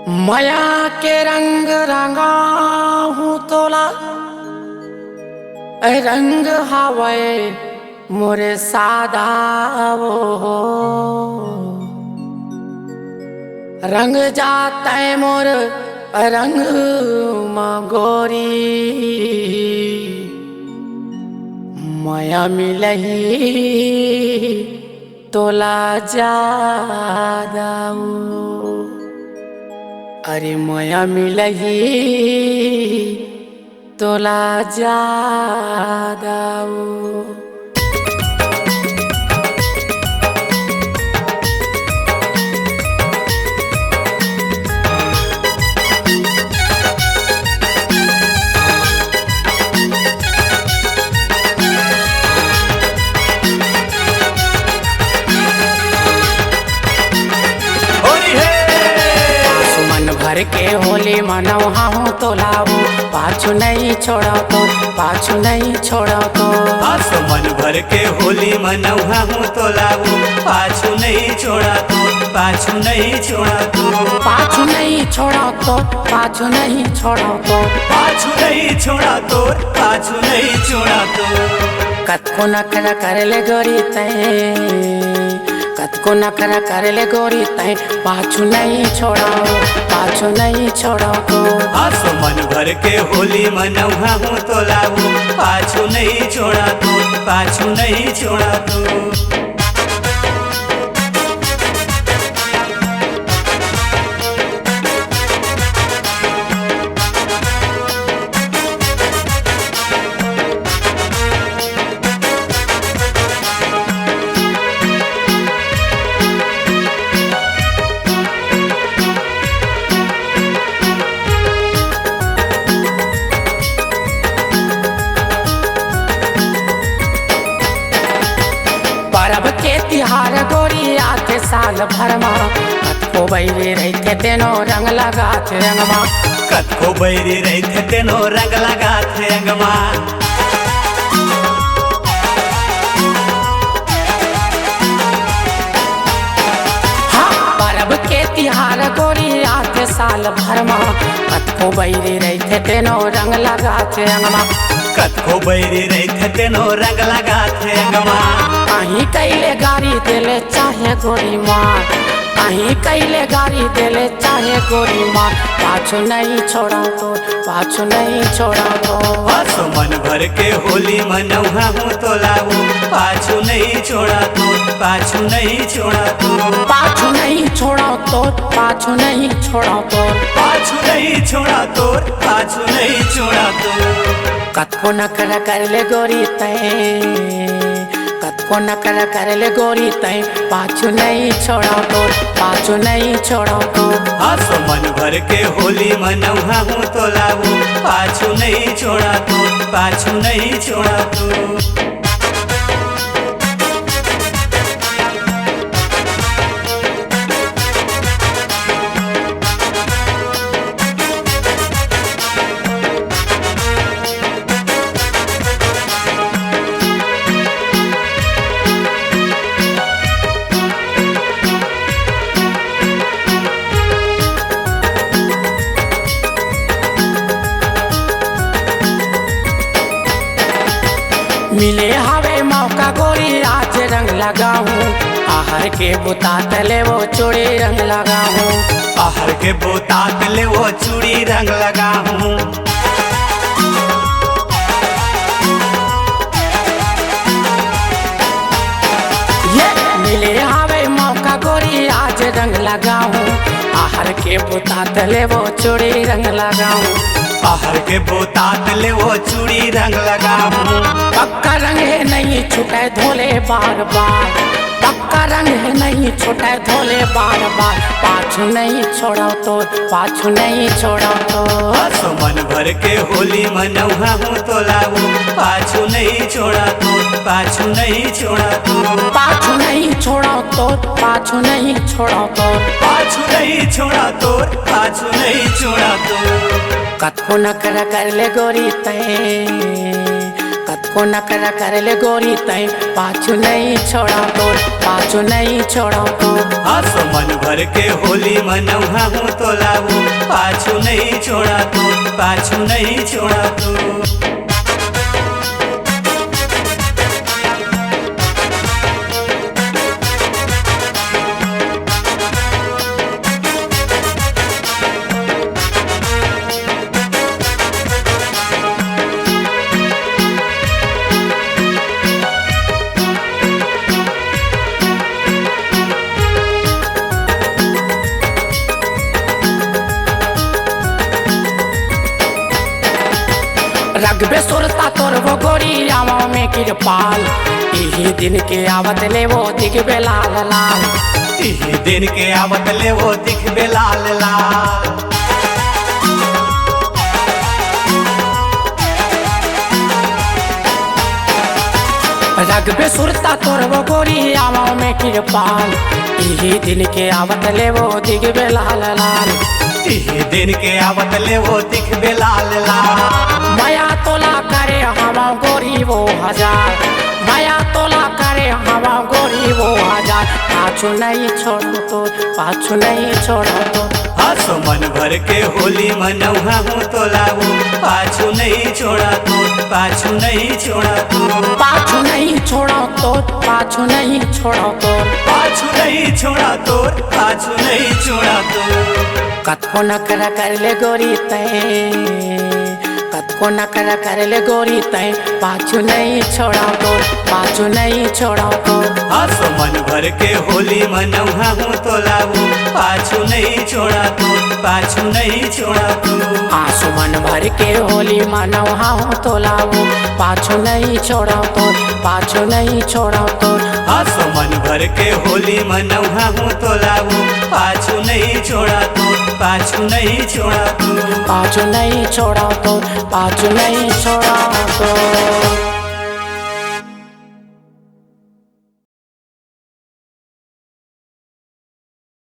माया के रंग रंगा हूँ तोला रंग हवे मोरे सादा वो रंग जाता है मोर रंग मगोरी माया मिलही तोला जादा अरे माया मिलही तोला जादा भर के होली मनवा हूँ तो लाऊ पाछू नहीं छोड़ा तो पाछू नहीं छोड़ा तो मन भर के होली मनवा हूँ तो लाऊ पाछू नहीं छोड़ा तो पाछू नहीं छोड़ा तो पाछू नहीं छोड़ा तो पाछू नहीं छोड़ा तो पाछू नहीं छोड़ा तो पाछू नहीं छोड़ा तो कतको नखरा कर ले गोरी तय कतको नखरा कर ले गोरी तय पाछू नहीं छोड़ाओ पाछू नहीं छोड़ाओ तो मन भर के होली मनवा हूँ तो लाऊ पाछू नहीं छोड़ा तो पाछू नहीं छोड़ा तो परब के तिहार गोरी आते साल भर मा कतको बैरी रहते तेनो रंग लगाते रंगमा कतको बैरी रहते तेनो रंग लगाते रंगमा हाँ परब के तिहार गोरी आते साल भर मा कतको बैरी रहते तेनो रंग लगाते रंगमा कतको बैरी रहते तेनो रंग लगाते रंगमा कहीं कैले गाड़ी देले चाहे गोरी मार कहीं कैले गाड़ी देले चाहे गोरी मार पाछू नहीं छोड़ा तो पाछू नहीं छोड़ा तो मन भर के होली मनवा हूँ तो लाऊ पाछू नहीं छोड़ा तो पाछू नहीं छोड़ा तो पाछू नहीं छोड़ा तो पाछू नहीं छोड़ा तो पाछू नहीं छोड़ा तो पाछू नहीं छोड़ा तो कतको नखरा कर ले गोरी तय कतको नखरा कर ले गोरी तय पाछू नहीं छोड़ा तो पाछू नहीं छोड़ा तो मन भर के होली मनवा हूँ तो लाऊ पाछू नहीं छोड़ा तो पाछू नहीं छोड़ा तो मिले हवे मौका गोरी आज रंग लगाऊं आहर के बुता तले वो चूड़ी रंग लगाऊं आहर के बोता तले वो चूड़ी रंग लगाऊं ये मिले हवे मौका गोरी आज रंग लगाऊं आहर के बुता तले वो चूड़ी रंग लगाऊं आहर के बोता तले वो चूड़ी रंग लगाऊं पक्का रंग है नहीं छुटे धोले बार बार पक्का रंग है नहीं छुटे धोले बार बार पाछू नहीं छोड़ा तो पाछू नहीं छोड़ा तो मन भर के होली मनवा हूँ तो लाऊ पाछू नहीं छोड़ा तो पाछू नहीं छोड़ा तो पाछू नहीं छोड़ा तो पाछू नहीं छोड़ा तो पाछू नहीं छोड़ा तो पाछू नहीं छोड़ा तो कतको नखरा कर ले गोरी तय कतको नखरा कर ले गोरी तय पाछू नहीं छोड़ा तो पाछू नहीं छोड़ा तो हंसो मन भर के होली मनौहा हूँ तो लाऊ पाछू नहीं छोड़ा तो पाछू नहीं छोड़ा तो रगबे सुरता तोर वो गोरी आवा में कृपाल यही दिन के आवत ले वो दिखबे लाल लाल यही दिन के आवत ले वो दिखबे लाल लाल रगबे सुरता तोर वो गोरी आवा में कृपाल यही दिन के आवत ले वो दिखबे लाल लाल यही दिन के आवत ले वो दिखबे लाल लाल माया तोला करे हवा गोरी वो हजार माया तोला करे हवा गोरी वो हजार पाछू नहीं छोड़ो तो पाछू नहीं छोड़ो तो हंसो मन भर के होली मनौहा हूँ तो लाऊ पाछू नहीं छोड़ा तो पाछू नहीं छोड़ा तो पाछू नहीं छोड़ो तो पाछू नहीं छोड़ो तो पाछू नहीं छोड़ा तो पाछू नहीं छोड़ा तो कतको नखरा कर ले गोरी तय कतको नखरा कर ले गोरी तय पाछू नहीं छोड़ा तो पाछू नहीं छोड़ा तो हंसो मन भर के होली मनौहा हूँ तो लाऊ पाछू नहीं छोड़ा तो पाछू नहीं छोड़ा तो आंसू मन भर के होली मनौहा हूँ तो लाऊ पाछू नहीं छोड़ा तो पाछू नहीं छोड़ा तो हंसो मन भर के होली मनौहा हूँ तो लाऊ पाछू नहीं छोड़ा तो पाछू नहीं छोड़ा तो पाछू नहीं छोड़ा तो पाछू नहीं छोड़ा